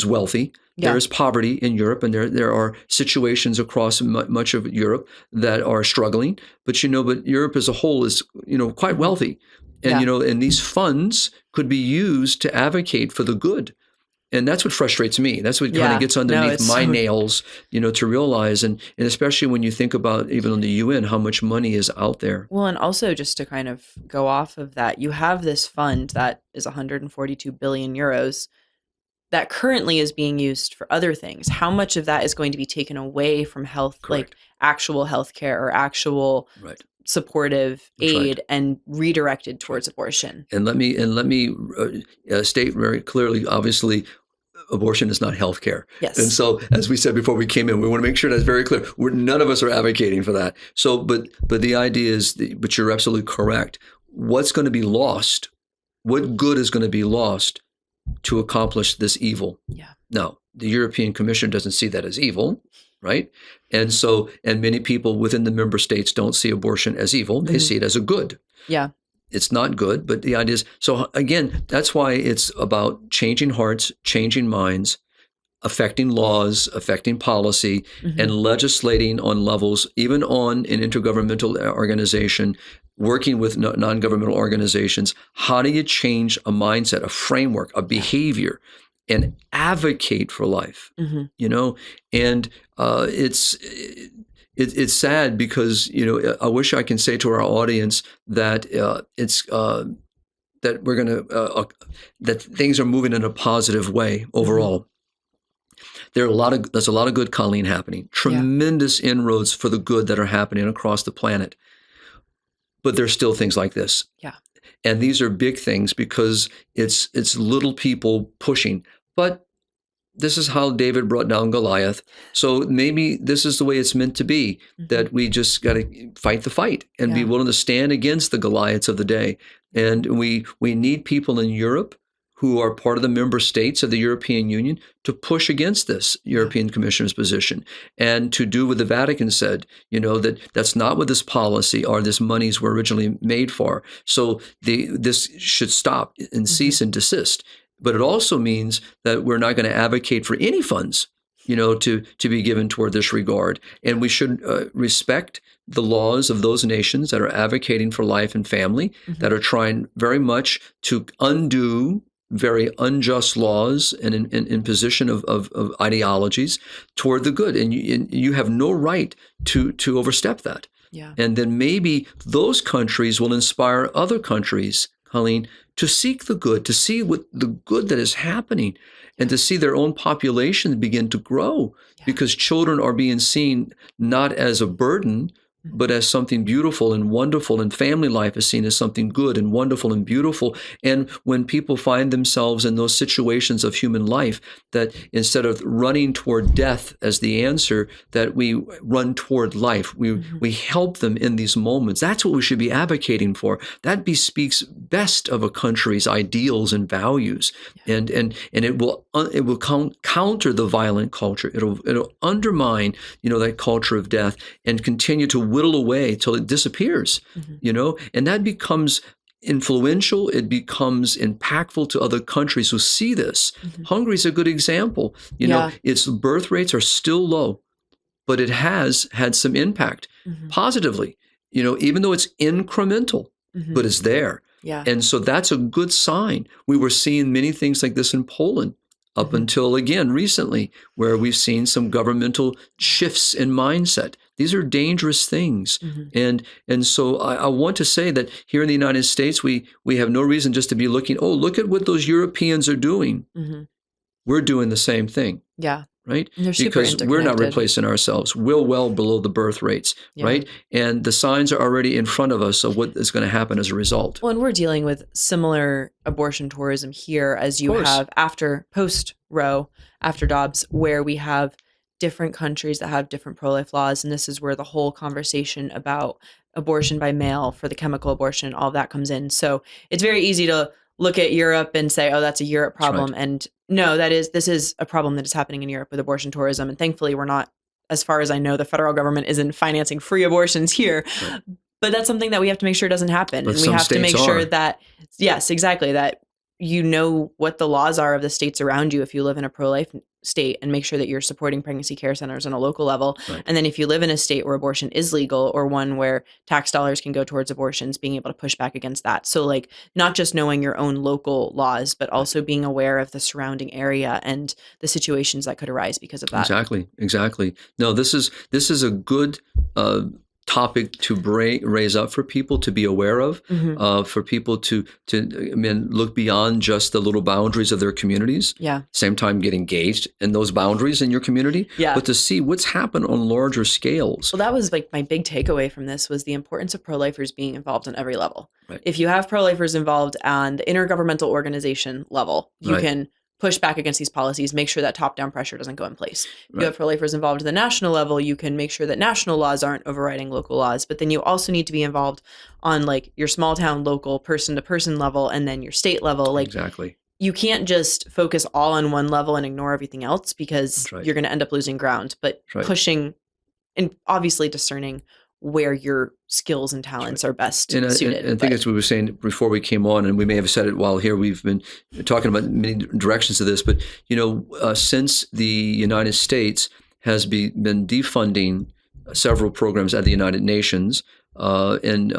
wealthy. There is poverty in Europe, and there are situations across much of Europe that are struggling. But but Europe as a whole is quite wealthy, and and these funds could be used to advocate for the good. And that's what frustrates me. That's what kind of gets underneath my nails, to realize. And especially when you think about even on the UN, how much money is out there. Well, and also just to kind of go off of that, you have this fund that is 142 billion euros that currently is being used for other things. How much of that is going to be taken away from health, like actual healthcare or actual supportive aid and redirected towards abortion? And let me state very clearly, obviously, abortion is not health care. Yes. And so, as we said before we came in, we want to make sure that's very clear. None of us are advocating for that. So, but the idea is, but you're absolutely correct. What's going to be lost? What good is going to be lost to accomplish this evil. Yeah. Now, the European Commission doesn't see that as evil, right? And many people within the member states don't see abortion as evil. They see it as a good. Yeah. It's not good, but the idea is, so again, that's why it's about changing hearts, changing minds, affecting laws, affecting policy, and legislating on levels, even on an intergovernmental organization, working with non-governmental organizations. How do you change a mindset, a framework, a behavior, and advocate for life? You know, and it's sad because, you know, I wish I can say to our audience that that we're going to that things are moving in a positive way overall. There's a lot of good, Colleen, happening. Tremendous inroads for the good that are happening across the planet. But there's still things like this. Yeah. And these are big things because it's little people pushing. But this is how David brought down Goliath. So maybe this is the way it's meant to be, that we just got to fight the fight and be willing to stand against the Goliaths of the day. And we need people in Europe who are part of the member states of the European Union to push against this European Commissioner's position and to do what the Vatican said, you know, that's not what this policy or this monies were originally made for. So this should stop and cease and desist. But it also means that we're not going to advocate for any funds, you know, to be given toward this regard. And we should respect the laws of those nations that are advocating for life and family, that are trying very much to undo very unjust laws and imposition of ideologies toward the good. And you have no right to overstep that. Yeah. And then maybe those countries will inspire other countries, Colleen, to seek the good, to see what the good that is happening, and to see their own population begin to grow, because children are being seen not as a burden, but as something beautiful and wonderful, and family life is seen as something good and wonderful and beautiful. And when people find themselves in those situations of human life, that instead of running toward death as the answer, that we run toward life. We help them in these moments. That's what we should be advocating for. That speaks best of a country's ideals and values, and it will counter the violent culture. It'll undermine, you know, that culture of death and continue to whittle away till it disappears, you know, and that becomes influential. It becomes impactful to other countries who see this. Hungary is a good example. You know, its birth rates are still low, but it has had some impact positively, you know, even though it's incremental, but it's there. Yeah. And so that's a good sign. We were seeing many things like this in Poland up until, again, recently, where we've seen some governmental shifts in mindset. These are dangerous things. And so I want to say that here in the United States, we have no reason just to be looking, oh, look at what those Europeans are doing. We're doing the same thing. Yeah. Right? Because we're not replacing ourselves. We're well below the birth rates, right? And the signs are already in front of us of what is going to happen as a result. Well, and we're dealing with similar abortion tourism here as you have after post-Roe, after Dobbs, where we have different countries that have different pro-life laws. And this is where the whole conversation about abortion by mail for the chemical abortion, all of that comes in. So it's very easy to look at Europe and say, oh, that's a Europe problem. Right. And no, this is a problem that is happening in Europe with abortion tourism. And thankfully, we're not, as far as I know, the federal government isn't financing free abortions here. Right. But that's something that we have to make sure doesn't happen. But and we have to make sure are. that, yes, exactly, that you know what the laws are of the states around you if you live in a pro-life state, and make sure that you're supporting pregnancy care centers on a local level. Right. And then if you live in a state where abortion is legal, or one where tax dollars can go towards abortions, being able to push back against that. So like not just knowing your own local laws, but also being aware of the surrounding area and the situations that could arise because of that. Exactly. No, this is a good topic to raise up for people to be aware of, for people to look beyond just the little boundaries of their communities. Yeah. Same time, get engaged in those boundaries in your community. Yeah. But to see what's happened on larger scales. Well, that was like my big takeaway from this was the importance of pro-lifers being involved on every level. Right. If you have pro-lifers involved on the intergovernmental organization level, you can push back against these policies, make sure that top-down pressure doesn't go in place. If you have pro-lifers involved at the national level, you can make sure that national laws aren't overriding local laws. But then you also need to be involved on like your small town, local, person-to-person level, and then your state level. Like Exactly. you can't just focus all on one level and ignore everything else, because you're going to end up losing ground. But pushing and obviously discerning where your skills and talents are best suited. And I think as we were saying before we came on, and we may have said it while here, we've been talking about many directions of this, but since the United States has been defunding several programs at the United Nations, and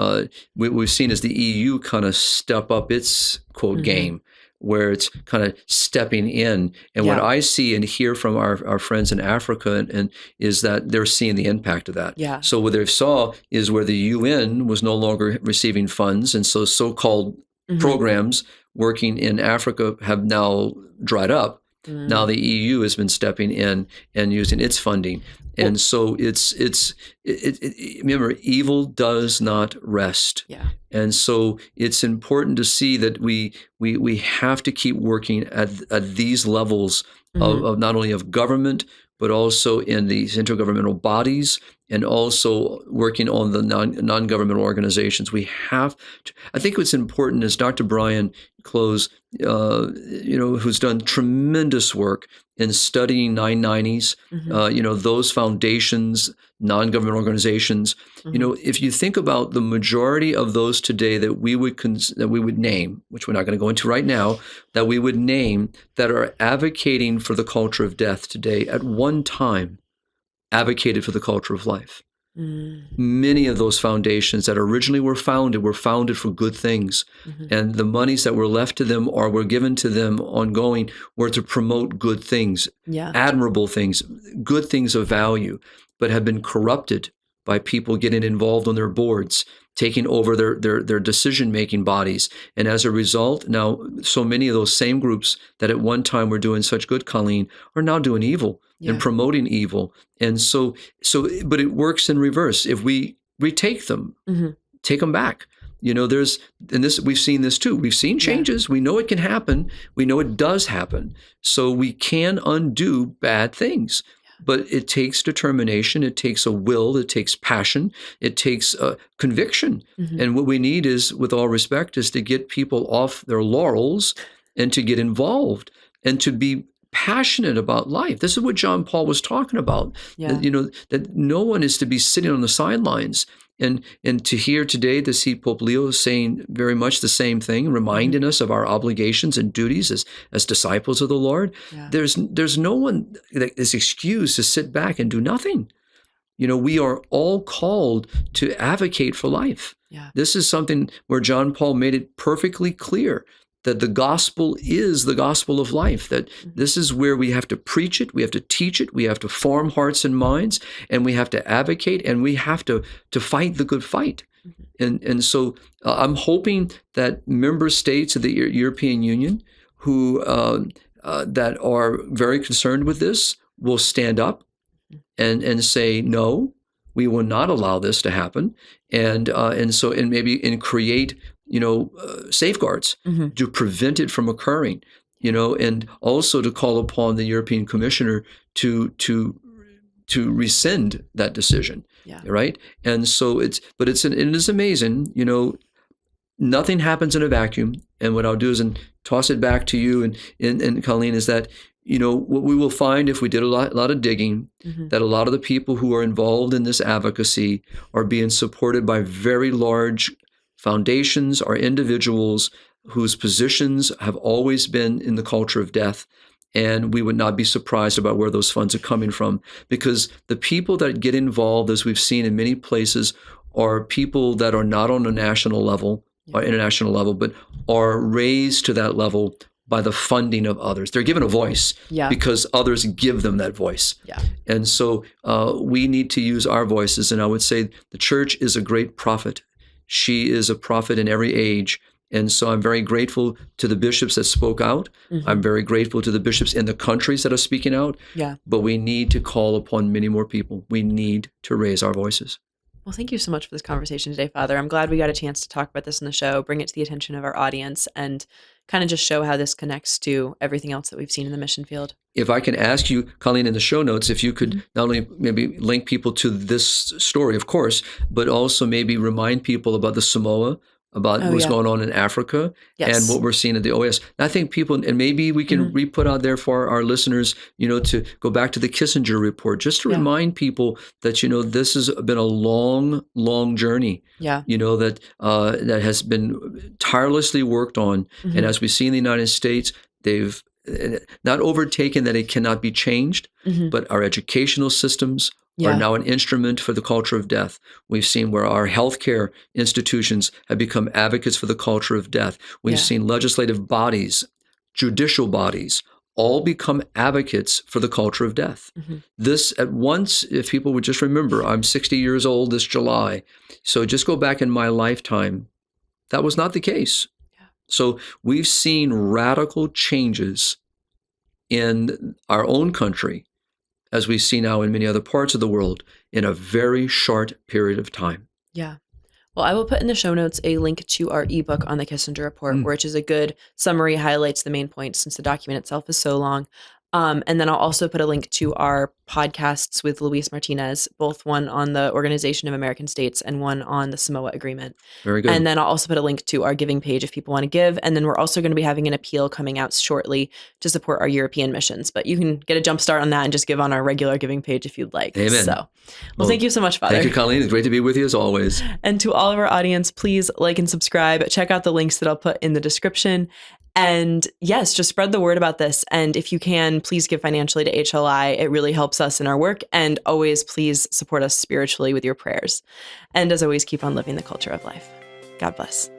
what we've seen is the EU kind of step up its quote game, where it's kind of stepping in. And what I see and hear from our friends in Africa and is that they're seeing the impact of that. Yeah. So what they saw is where the UN was no longer receiving funds, and so-called programs working in Africa have now dried up. Now the EU has been stepping in and using its funding. And so remember, evil does not rest. Yeah. And so it's important to see that we have to keep working at these levels of not only of government, but also in these intergovernmental bodies, and also working on the non-governmental organizations. We have to, I think what's important is Dr. Brian Close, who's done tremendous work in studying 990s, those foundations, non-government organizations. If you think about the majority of those today that we would name, which we're not going to go into right now, that we would name that are advocating for the culture of death today, at one time advocated for the culture of life. Many of those foundations that originally were founded for good things. And the monies that were left to them or were given to them ongoing were to promote good things, admirable things, good things of value, but have been corrupted by people getting involved on their boards, taking over their decision-making bodies. And as a result, now so many of those same groups that at one time were doing such good, Colleen, are now doing evil and promoting evil. And so, but it works in reverse. If we retake them, take them back. We've seen this too. We've seen changes. We know it can happen. We know it does happen. So we can undo bad things. But it takes determination, it takes a will, it takes passion, it takes conviction. And what we need is, with all respect, is to get people off their laurels and to get involved and to be passionate about life. This is what John Paul was talking about, that no one is to be sitting on the sidelines. And to hear today, to see Pope Leo saying very much the same thing, reminding us of our obligations and duties as disciples of the Lord. There's no one that is excused to sit back and do nothing. We are all called to advocate for life. This is something where John Paul made it perfectly clear that the gospel is the gospel of life, that this is where we have to preach it, we have to teach it, we have to form hearts and minds, and we have to advocate, and we have to fight the good fight. And so I'm hoping that member states of the European Union who that are very concerned with this will stand up and say, no, we will not allow this to happen, and maybe create safeguards to prevent it from occurring, and also to call upon the European Commissioner to rescind that decision, right? And so it is amazing, nothing happens in a vacuum. And what I'll do is toss it back to you and Colleen, is that what we will find if we did a lot of digging, that a lot of the people who are involved in this advocacy are being supported by very large foundations or individuals whose positions have always been in the culture of death. And we would not be surprised about where those funds are coming from, because the people that get involved, as we've seen in many places, are people that are not on a national level or international level, but are raised to that level by the funding of others. They're given a voice because others give them that voice. And so we need to use our voices. And I would say the church is a great prophet. She is a prophet in every age. And so I'm very grateful to the bishops that spoke out. I'm very grateful to the bishops in the countries that are speaking out. But we need to call upon many more people. We need to raise our voices. Well, thank you so much for this conversation today, Father. I'm glad we got a chance to talk about this in the show, bring it to the attention of our audience, and kind of just show how this connects to everything else that we've seen in the mission field. If I can ask you, Colleen, in the show notes, if you could not only maybe link people to this story, of course, but also maybe remind people about the Samoa about what's going on in Africa and what we're seeing at the OAS. And I think people, and maybe we can re-put out there for our listeners, to go back to the Kissinger report, just to remind people that, this has been a long, long journey, that has been tirelessly worked on. And as we see in the United States, they've not overtaken that it cannot be changed, but our educational systems are now an instrument for the culture of death. We've seen where our healthcare institutions have become advocates for the culture of death. We've seen legislative bodies, judicial bodies, all become advocates for the culture of death. This, at once, if people would just remember, I'm 60 years old this July. So just go back in my lifetime. That was not the case. So we've seen radical changes in our own country, as we see now in many other parts of the world, in a very short period of time. Yeah. Well, I will put in the show notes a link to our ebook on the Kissinger report, which is a good summary, highlights the main points since the document itself is so long. And then I'll also put a link to our podcasts with Luis Martinez, both one on the Organization of American States and one on the Samoa Agreement. Very good. And then I'll also put a link to our giving page if people want to give. And then we're also going to be having an appeal coming out shortly to support our European missions. But you can get a jump start on that and just give on our regular giving page if you'd like. Amen. So, well, thank you so much, Father. Thank you, Colleen. It's great to be with you as always. And to all of our audience, please like and subscribe. Check out the links that I'll put in the description. And yes, just spread the word about this. And if you can, please give financially to HLI. It really helps us in our work. And always, please support us spiritually with your prayers. And as always, keep on living the culture of life. God bless.